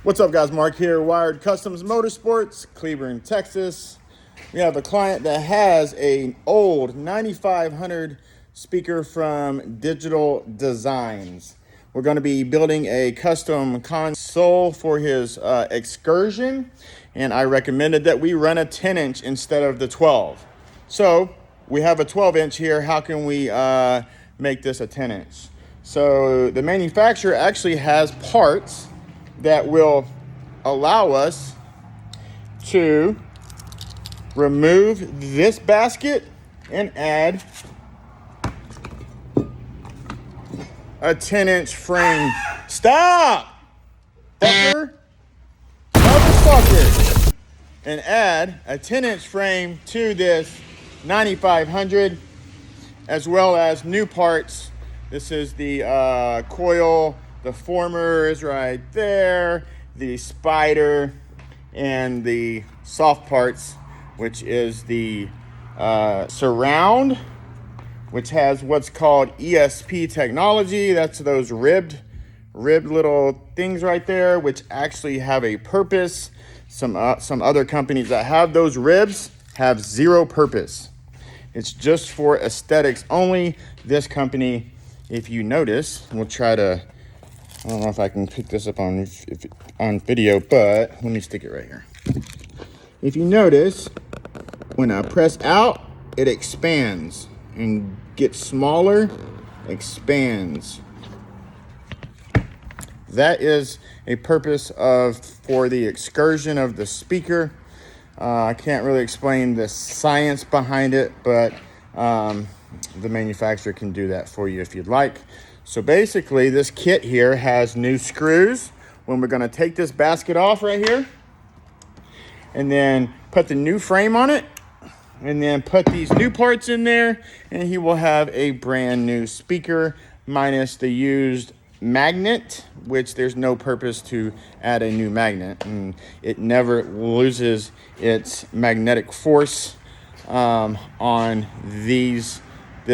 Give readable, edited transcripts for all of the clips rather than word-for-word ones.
What's up, guys? Mark here, Wired Kustoms Motorsports, Cleburne, Texas. We have a client that has an old 9500 speaker from Digital Designs. We're going to be building a custom console for his excursion, and I recommended that we run a 10-inch instead of the 12. So we have a 12-inch here. How can we make this a 10-inch? So the manufacturer actually has parts that will allow us to remove this basket and add a 10-inch frame. Stop! Fucker! Motherfucker! And add a 10-inch frame to this 9500, as well as new parts. This is the coil. The former is right there, the spider, and the soft parts, which is the surround, which has what's called ESP technology. That's those ribbed little things right there, which actually have a purpose. Some other companies that have those ribs have zero purpose. It's just for aesthetics only. This company, if you notice, we'll try to, I don't know if I can pick this up on video, but let me stick it right here. If you notice, when I press out, it expands and gets smaller, expands. That is a purpose for the excursion of the speaker. I can't really explain the science behind it, but the manufacturer can do that for you if you'd like. So basically, this kit here has new screws. When we're going to take this basket off right here, and then put the new frame on it, and then put these new parts in there, and he will have a brand new speaker minus the used magnet, which there's no purpose to add a new magnet, and it never loses its magnetic force on this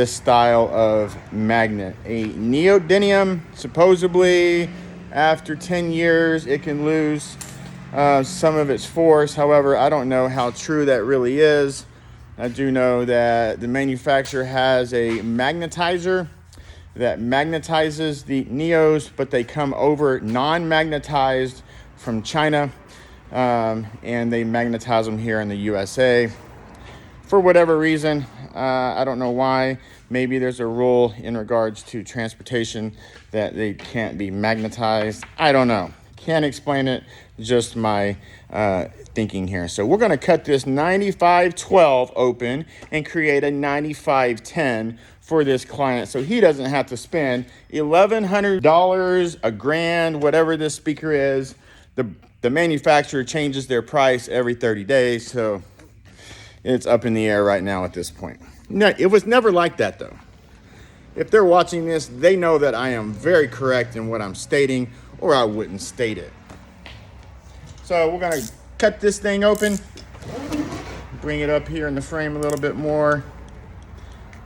style of magnet. A neodymium, supposedly after 10 years it can lose some of its force. However, I don't know how true that really is. I do know that the manufacturer has a magnetizer that magnetizes the neos, but they come over non-magnetized from China, and they magnetize them here in the USA for whatever reason. I don't know why. Maybe there's a rule in regards to transportation that they can't be magnetized. I don't know. Can't explain it. Just my thinking here. So we're going to cut this 9512 open and create a 9510 for this client, so he doesn't have to spend $1,100, $1,000, whatever this speaker is. The manufacturer changes their price every 30 days, so it's up in the air right now at this point. No, it was never like that, though. If they're watching this, they know that I am very correct in what I'm stating, or I wouldn't state it. So we're going to cut this thing open, bring it up here in the frame a little bit more.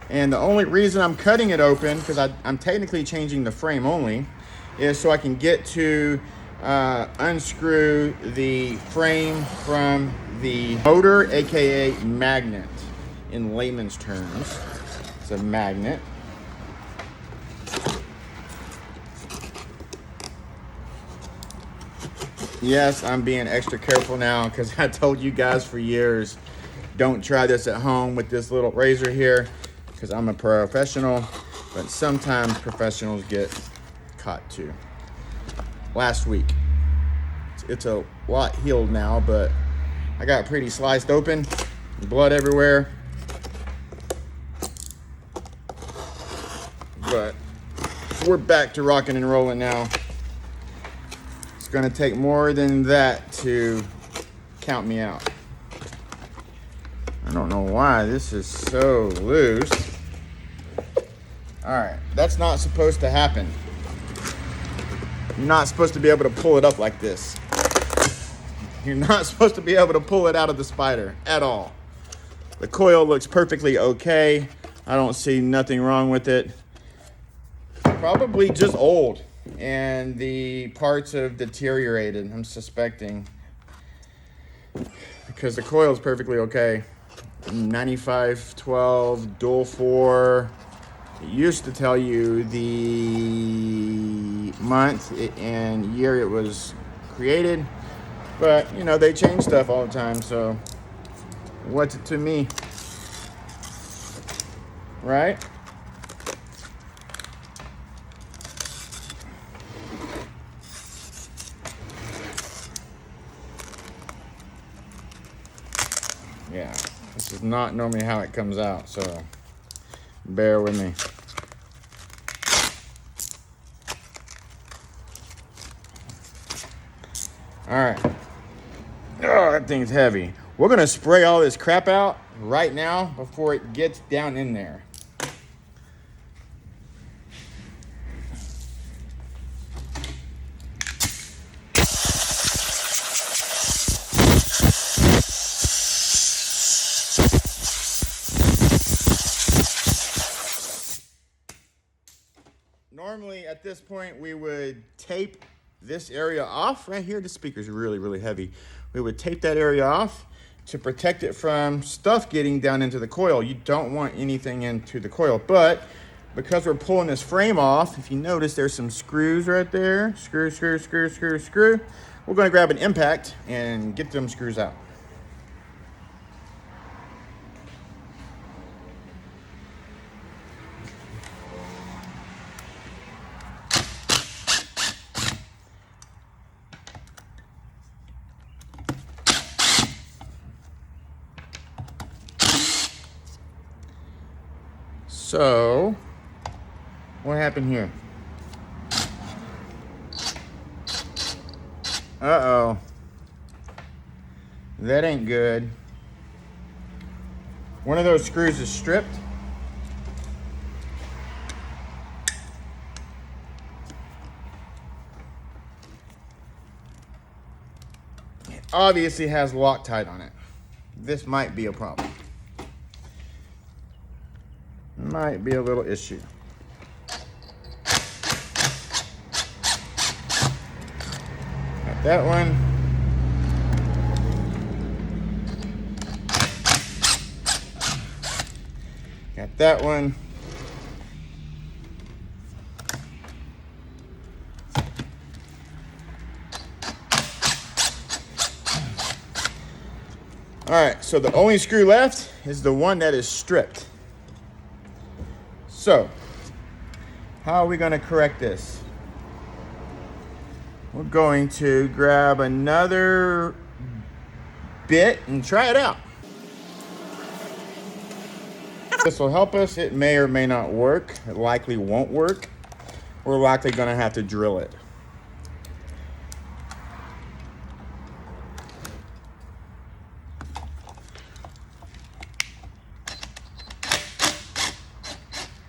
And the only reason I'm cutting it open, because I'm technically changing the frame only, is so I can get to unscrew the frame from the motor, aka magnet. In layman's terms, it's a magnet. Yes, I'm being extra careful now because I told you guys for years, don't try this at home with this little razor here, because I'm a professional, but sometimes professionals get caught too. Last week, it's a lot healed now, but I got pretty sliced open, blood everywhere. But we're back to rocking and rolling now. It's gonna take more than that to count me out. I don't know why this is so loose. All right, that's not supposed to happen. You're not supposed to be able to pull it up like this. You're not supposed to be able to pull it out of the spider at all. The coil looks perfectly okay. I don't see nothing wrong with it. Probably just old. and the parts have deteriorated, I'm suspecting, because the coil is perfectly okay. 9512 dual 4. It used to tell you the month and year it was created, but you know, they change stuff all the time, so what's it to me, right? Yeah, this is not normally how it comes out, so bear with me. All right. Oh, that thing's heavy. We're gonna spray all this crap out right now before it gets down in there. Normally at this point we would tape this area off right here. The speaker's really, really heavy. We would tape that area off to protect it from stuff getting down into the coil. You don't want anything into the coil, but because we're pulling this frame off, if you notice there's some screws right there. Screw, screw, screw, screw, screw. We're gonna grab an impact and get them screws out. So, what happened here? Uh-oh. That ain't good. One of those screws is stripped. It obviously has Loctite on it. This might be a problem. Might be a little issue. Got that one. Got that one. All right, so the only screw left is the one that is stripped. So, how are we going to correct this? We're going to grab another bit and try it out. This will help us. It may or may not work. It likely won't work. We're likely going to have to drill it.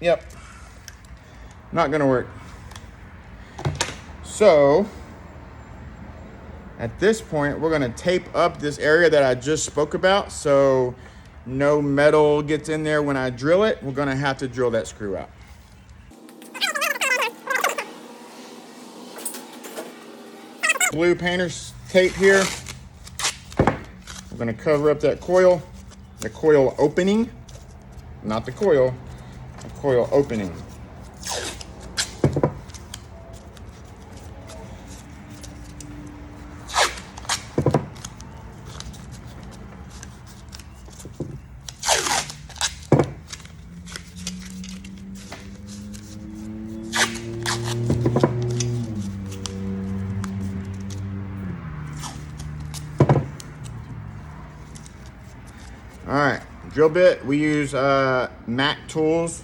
Yep, not gonna work. So at this point, we're gonna tape up this area that I just spoke about so no metal gets in there when I drill it. We're gonna have to drill that screw out. Blue painter's tape here. We're gonna cover up that coil, the coil opening, not the coil. Coil opening. All right, drill bit. We use Mac tools.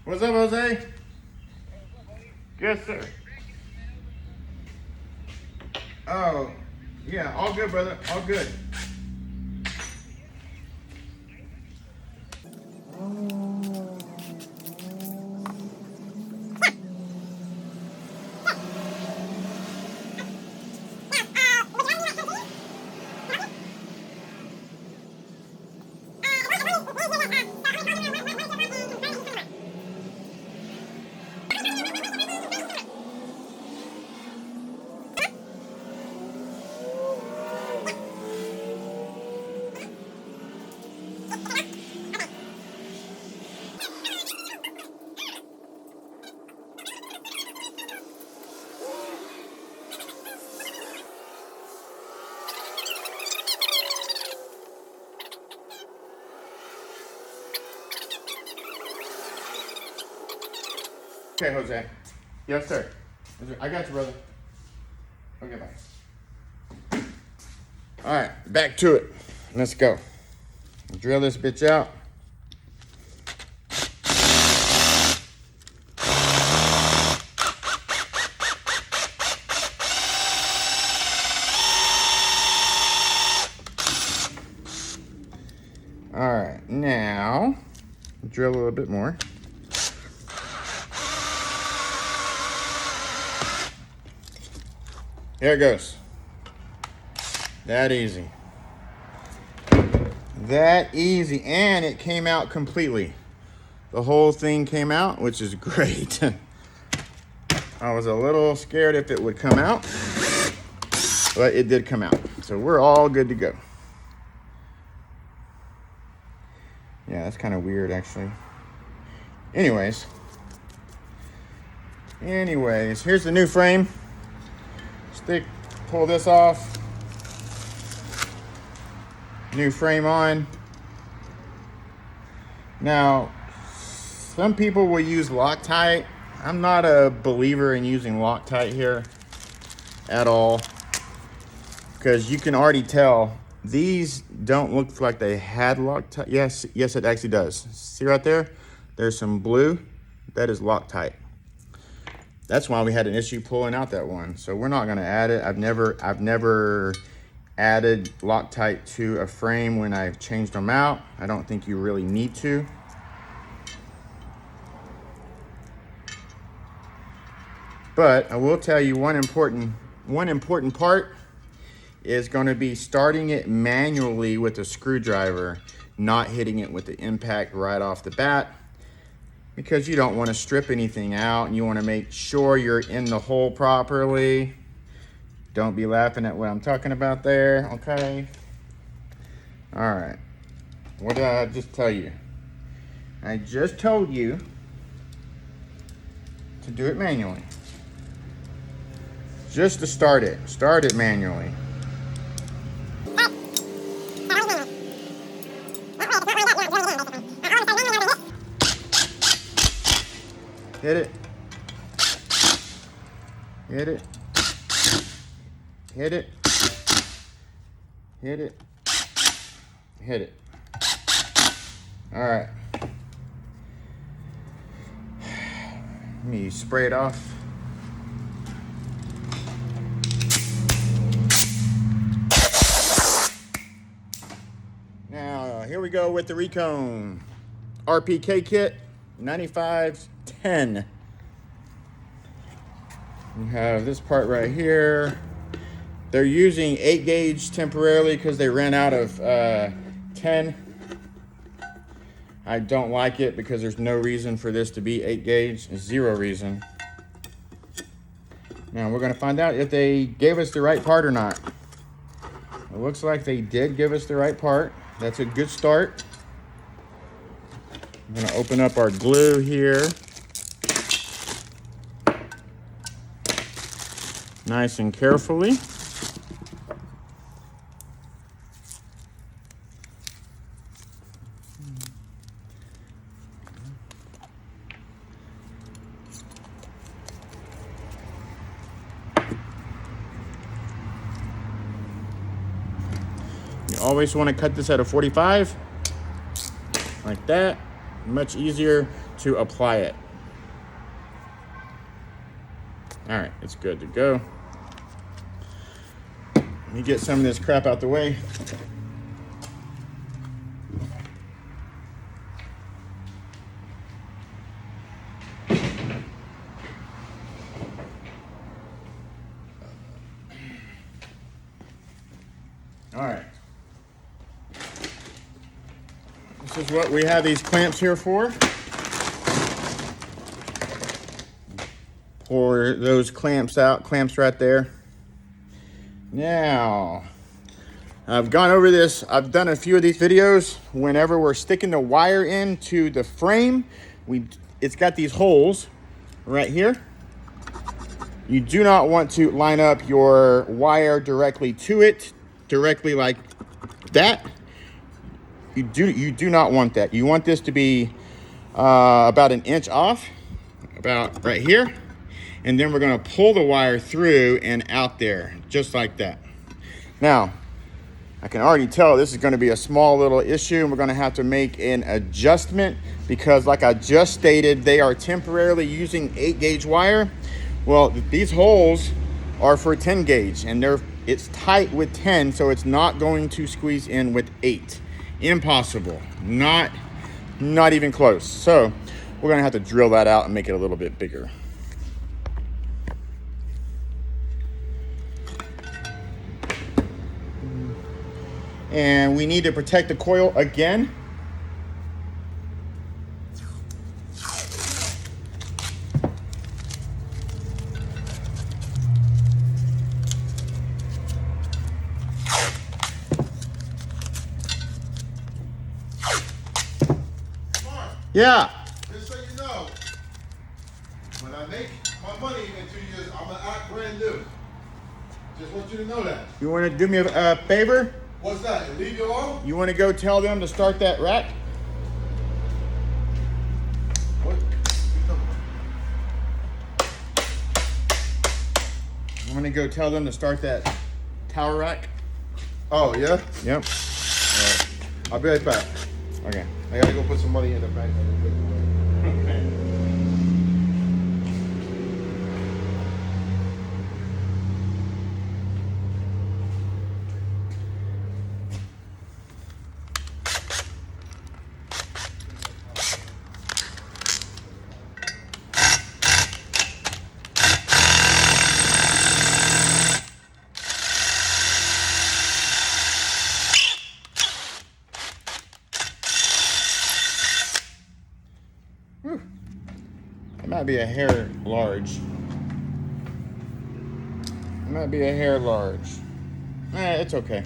What's up, Jose? Yes, sir. Oh, yeah, all good, brother. All good. Okay, Jose. Yes, sir. I got you, brother. Okay, bye. All right, back to it. Let's go. Drill this bitch out. All right, now drill a little bit more. Here it goes. That easy. That easy, and it came out completely. The whole thing came out, which is great. I was a little scared if it would come out, but it did come out. So we're all good to go. Yeah, that's kind of weird, actually. Anyways, here's the new frame. Pull this off. New frame on. Now, some people will use Loctite. I'm not a believer in using Loctite here at all, because you can already tell these don't look like they had Loctite. Yes, it actually does. See right there? There's some blue. That is Loctite. That's why we had an issue pulling out that one. So we're not gonna add it. I've never added Loctite to a frame when I've changed them out. I don't think you really need to. But I will tell you one important part is gonna be starting it manually with a screwdriver, not hitting it with the impact right off the bat, because you don't want to strip anything out and you want to make sure you're in the hole properly. Don't be laughing at what I'm talking about there, okay? All right, what did I just tell you? I just told you to do it manually. Just to start it manually. Hit it. Hit it. Hit it. Hit it. Hit it. All right. Let me spray it off. Now, here we go with the Recone RPK kit, 9510. We have this part right here. They're using 8 gauge temporarily because they ran out of 10. I don't like it because there's no reason for this to be 8 gauge, zero reason. Now we're gonna find out if they gave us the right part or not. It looks like they did give us the right part. That's a good start. I'm gonna open up our glue here. Nice and carefully. You always want to cut this at a 45, like that. Much easier to apply it. All right, it's good to go. Let me get some of this crap out the way. All right. This is what we have these clamps here for. Pour those clamps out, clamps right there. Now, I've gone over this. I've done a few of these videos. Whenever we're sticking the wire into the frame, it's got these holes right here. You do not want to line up your wire directly to it, directly like that. You do not want that. You want this to be about 1 inch off. about right here. And then we're gonna pull the wire through and out there, just like that. Now, I can already tell this is gonna be a small little issue, and we're gonna have to make an adjustment because like I just stated, they are temporarily using 8-gauge wire. Well, these holes are for 10 gauge and it's tight with 10, so it's not going to squeeze in with 8. Impossible, not even close. So we're gonna have to drill that out and make it a little bit bigger. And we need to protect the coil again. Yeah. Just so you know, when I make my money in 2 years, I'm gonna act brand new. Just want you to know that. You want to do me a favor? What's that? Leave you alone? You want to go tell them to start that rack? What? I'm going to go tell them to start that tower rack. Oh, yeah? Yep. All right. I'll be right back. Okay. I gotta go put some money in the bank. Okay. It might be a hair large. It might be a hair large. It's okay.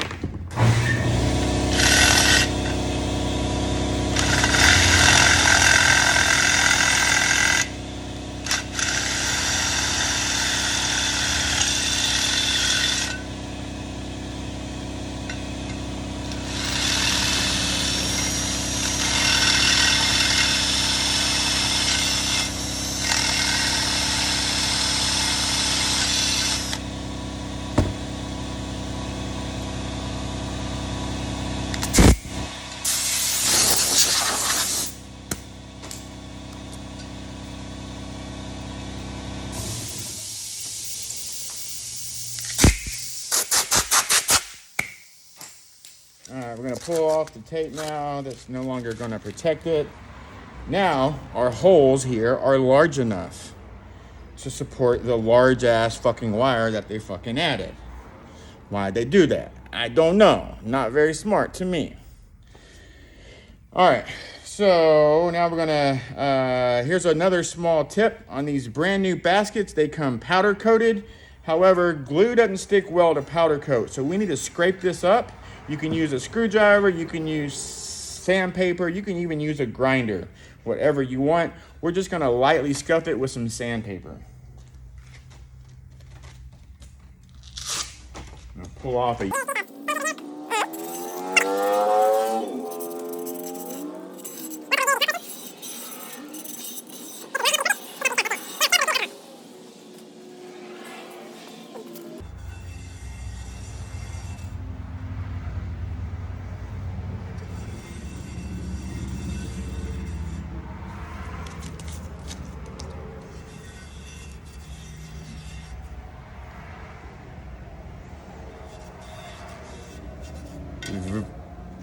All right, we're gonna pull off the tape now. That's no longer gonna protect it. Now, our holes here are large enough to support the large ass fucking wire that they fucking added. Why'd they do that? I don't know. Not very smart to me. All right, so now we're gonna, here's another small tip on these brand new baskets. They come powder coated. However, glue doesn't stick well to powder coat. So we need to scrape this up. You can use a screwdriver, you can use sandpaper, you can even use a grinder, whatever you want. We're just gonna lightly scuff it with some sandpaper. I'll pull off a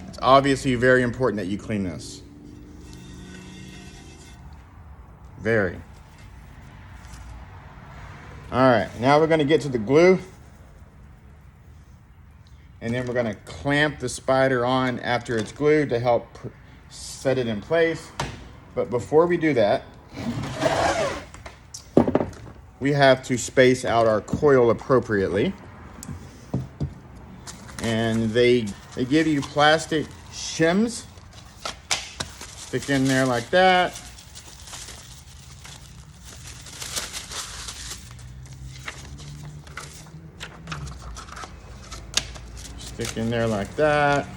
It's obviously very important that you clean this. Very. All right, now we're gonna get to the glue. And then we're gonna clamp the spider on after it's glued to help set it in place. But before we do that, we have to space out our coil appropriately. And they give you plastic shims. Stick in there like that. Stick in there like that.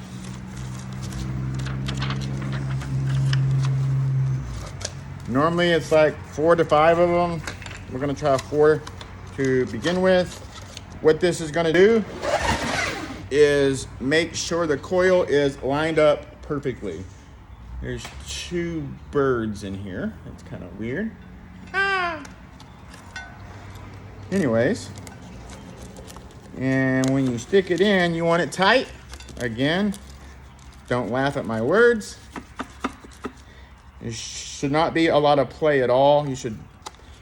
Normally it's like 4 to 5 of them. We're gonna try 4 to begin with. What this is gonna do is make sure the coil is lined up perfectly. There's 2 birds in here. That's kind of weird. Anyways, and when you stick it in, you want it tight. Again, don't laugh at my words. There should not be a lot of play at all.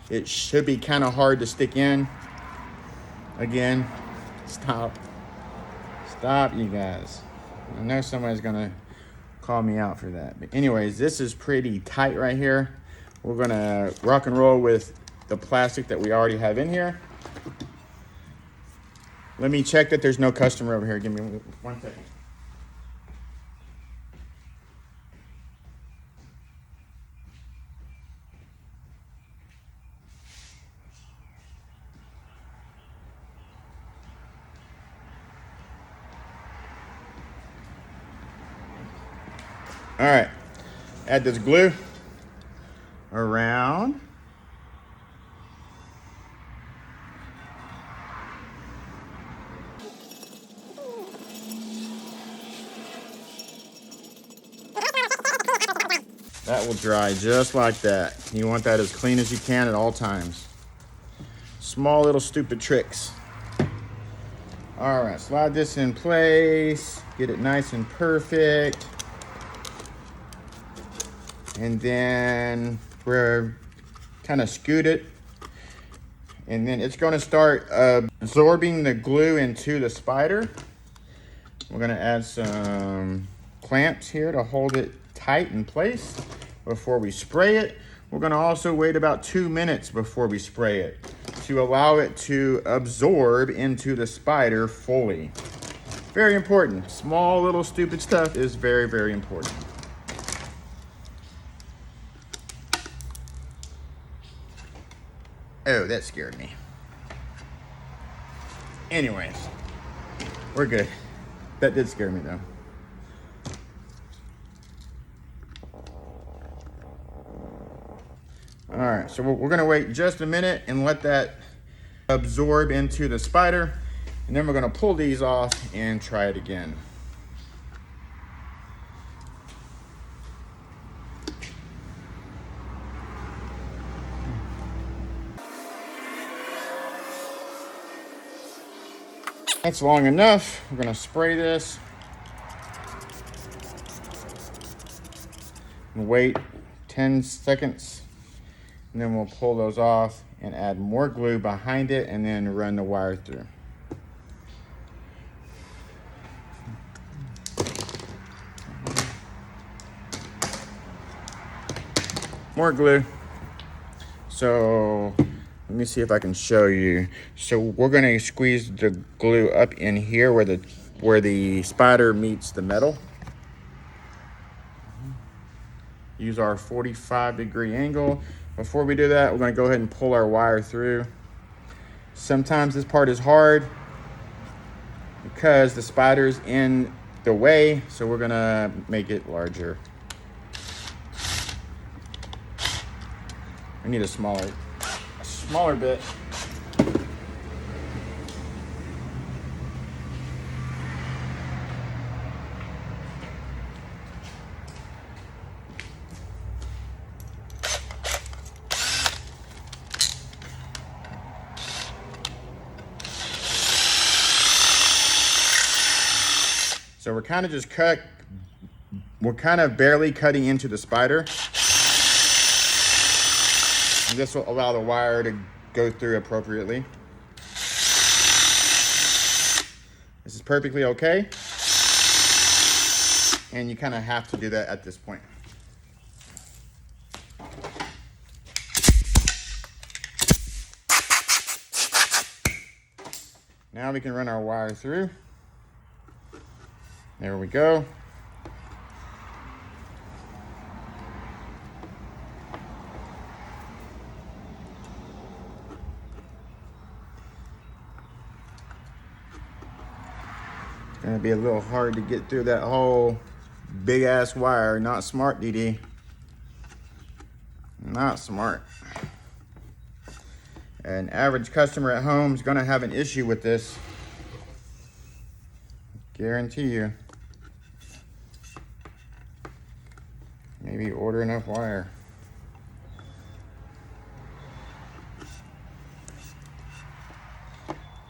It should be kind of hard to stick in. Again, stop, you guys. I know somebody's gonna call me out for that. But anyways, this is pretty tight right here. We're gonna rock and roll with the plastic that we already have in here. Let me check that there's no customer over here. Give me 1 second. All right, add this glue around. That will dry just like that. You want that as clean as you can at all times. Small little stupid tricks. All right, slide this in place, get it nice and perfect. And then we're kind of scoot it. And then it's gonna start absorbing the glue into the spider. We're gonna add some clamps here to hold it tight in place before we spray it. We're gonna also wait about 2 minutes before we spray it to allow it to absorb into the spider fully. Very important. Small little stupid stuff is very, very important. Oh, that scared me. Anyways, we're good. That did scare me though. All right, so we're gonna wait just a minute and let that absorb into the spider. And then we're gonna pull these off and try it again. That's long enough. We're gonna spray this and wait 10 seconds. And then we'll pull those off and add more glue behind it and then run the wire through. More glue. So let me see if I can show you. So we're gonna squeeze the glue up in here where the spider meets the metal. Use our 45-degree angle. Before we do that, we're gonna go ahead and pull our wire through. Sometimes this part is hard because the spider's in the way, so we're gonna make it larger. I need a smaller bit. So we're kind of barely cutting into the spider. And this will allow the wire to go through appropriately. This is perfectly okay. And you kind of have to do that at this point. Now we can run our wire through. There we go. It's gonna be a little hard to get through that whole big ass wire. Not smart, DD. Not smart. An average customer at home is gonna have an issue with this. Guarantee you. Maybe order enough wire.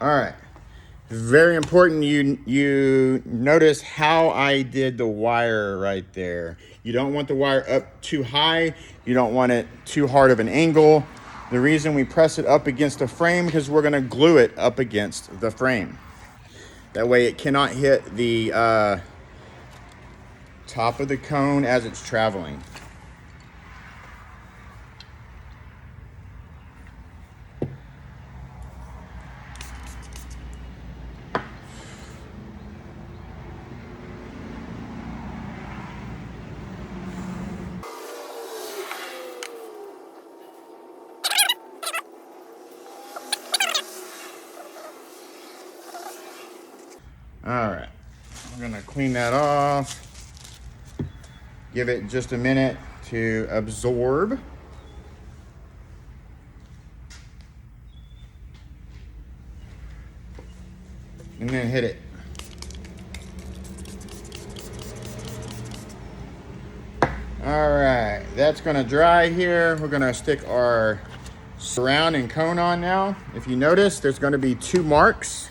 All right. Very important you notice how I did the wire right there. You don't want the wire up too high. You don't want it too hard of an angle. The reason we press it up against the frame because we're gonna glue it up against the frame. That way it cannot hit the top of the cone as it's traveling. All right, I'm gonna clean that off. Give it just a minute to absorb. And then hit it. All right, that's gonna dry here. We're gonna stick our surround and cone on now. If you notice, there's gonna be 2 marks.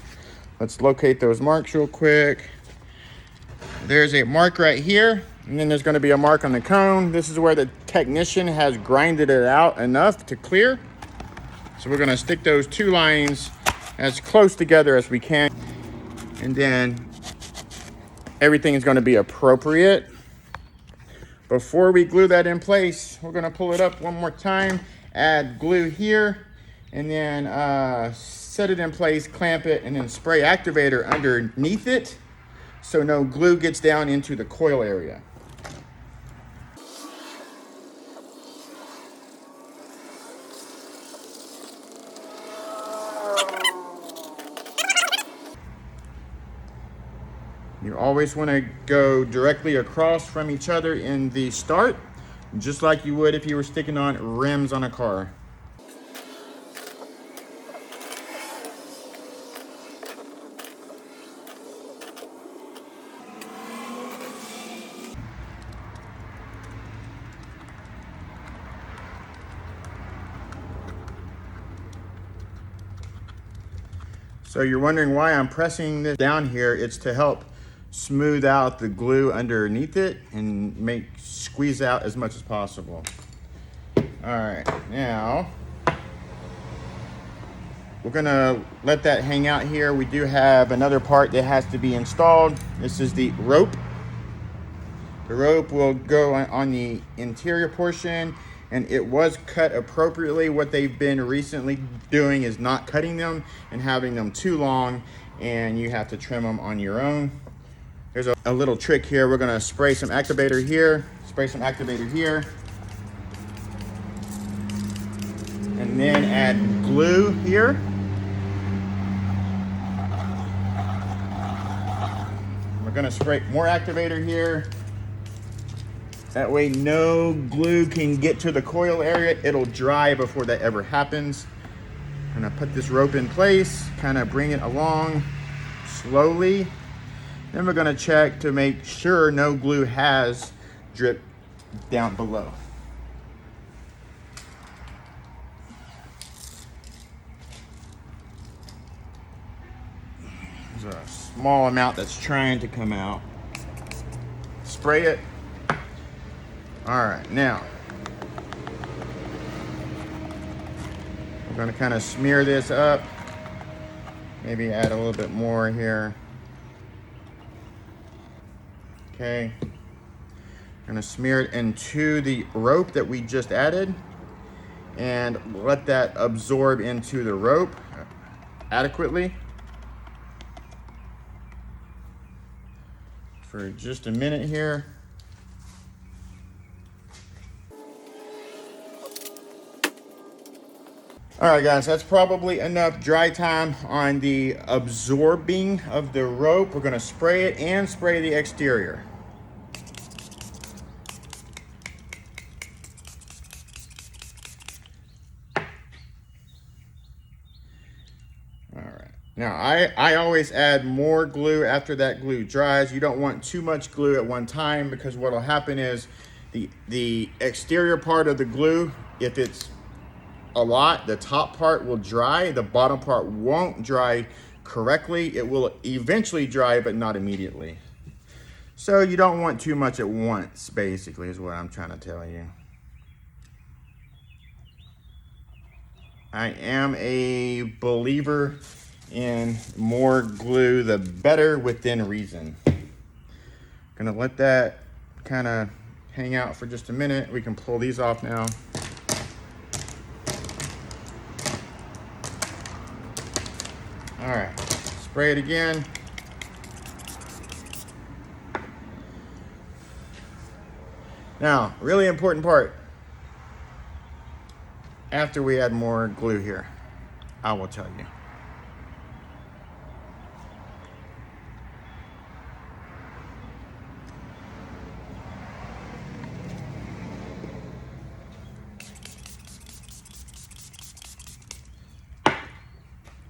Let's locate those marks real quick. There's a mark right here, and then there's gonna be a mark on the cone. This is where the technician has grinded it out enough to clear. So we're gonna stick those 2 lines as close together as we can. And then everything is gonna be appropriate. Before we glue that in place, we're gonna pull it up one more time, add glue here, and then set it in place, clamp it, and then spray activator underneath it so no glue gets down into the coil area. You always want to go directly across from each other in the start, just like you would if you were sticking on rims on a car. So you're wondering why I'm pressing this down here. It's to help smooth out the glue underneath it and squeeze out as much as possible. All right, now we're gonna let that hang out here. We do have another part that has to be installed. This is the rope. The rope will go on the interior portion, and it was cut appropriately. What they've been recently doing is not cutting them and having them too long, and you have to trim them on your own. There's a little trick here. We're gonna spray some activator here, spray some activator here, and then add glue here. We're gonna spray more activator here. That way no glue can get to the coil area. It'll dry before that ever happens. I'm gonna put this rope in place, kind of bring it along slowly. Then we're gonna check to make sure no glue has dripped down below. There's a small amount that's trying to come out. Spray it. All right, now we're gonna kind of smear this up. Maybe add a little bit more here. Okay, I'm gonna smear it into the rope that we just added and let that absorb into the rope adequately for just a minute here. All right, guys, that's probably enough dry time on the absorbing of the rope. We're gonna spray it and spray the exterior. Now, I always add more glue after that glue dries. You don't want too much glue at one time, because what will happen is the exterior part of the glue, if it's a lot, the top part will dry, the bottom part won't dry correctly. It will eventually dry, but not immediately. So you don't want too much at once, basically, is what I'm trying to tell you. I am a believer in more glue, the better, within reason. Gonna let that kind of hang out for just a minute. We can pull these off now. All right, spray it again. Now, really important part. After we add more glue here, I will tell you.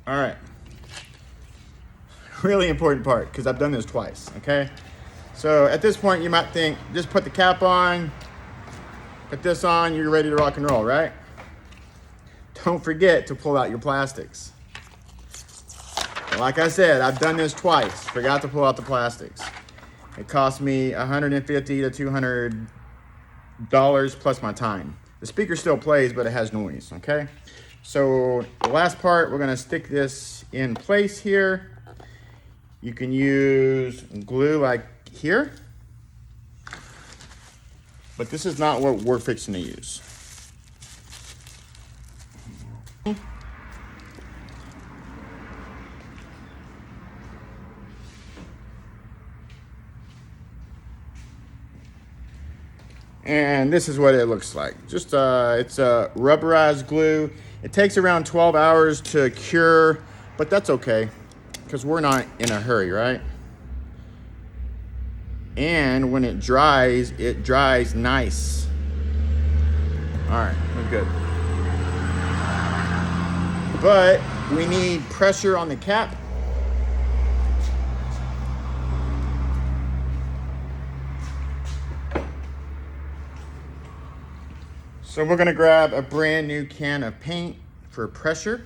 All right. Really important part, because I've done this twice, okay? So at this point, you might think, just put the cap on, put this on, you're ready to rock and roll, right? Don't forget to pull out your plastics. Like I said, I've done this twice. Forgot to pull out the plastics. It cost me $150 to $200 plus my time. The speaker still plays, but it has noise, okay? So the last part, we're gonna stick this in place here. You can use glue like here, but this is not what we're fixing to use. And this is what it looks like. Just it's a rubberized glue. It takes around 12 hours to cure, but that's okay, because we're not in a hurry, right? And when it dries nice. All right, we're good. But we need pressure on the cap. So we're gonna grab a brand new can of paint for pressure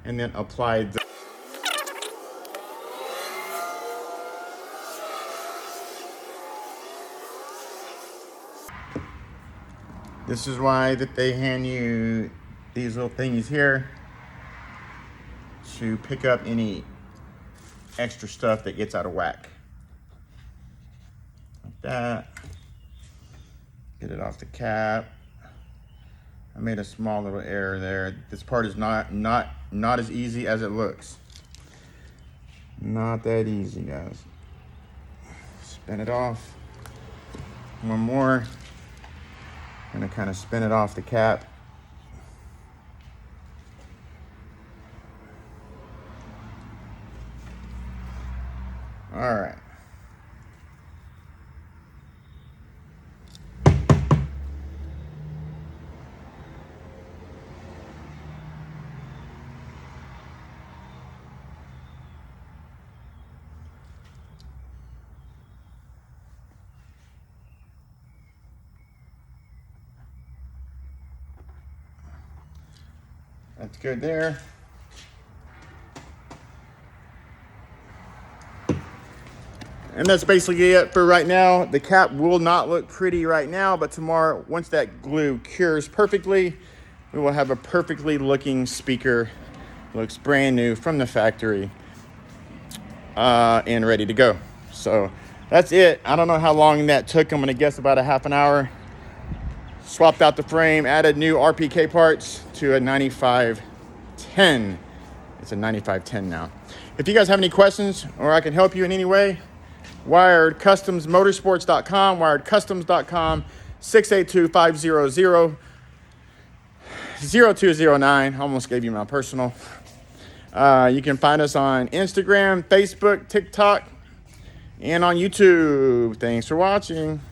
and then apply the This is why that they hand you these little thingies here to pick up any extra stuff that gets out of whack. Like that. Get it off the cap. I made a small little error there. This part is not as easy as it looks. Not that easy, guys. Spin it off. One more. I'm gonna kind of spin it off the cap. All right. That's good there. And that's basically it for right now. The cap will not look pretty right now, but tomorrow, once that glue cures perfectly, we will have a perfectly looking speaker. Looks brand new from the factory and ready to go. So that's it. I don't know how long that took. I'm gonna guess about a half an hour. Swapped out the frame, added new RPK parts to a 9510. It's a 9510 now. If you guys have any questions or I can help you in any way, wiredcustomsmotorsports.com, wiredcustoms.com, 682-500-0209. Almost gave you my personal. You can find us on Instagram, Facebook, TikTok, and on YouTube. Thanks for watching.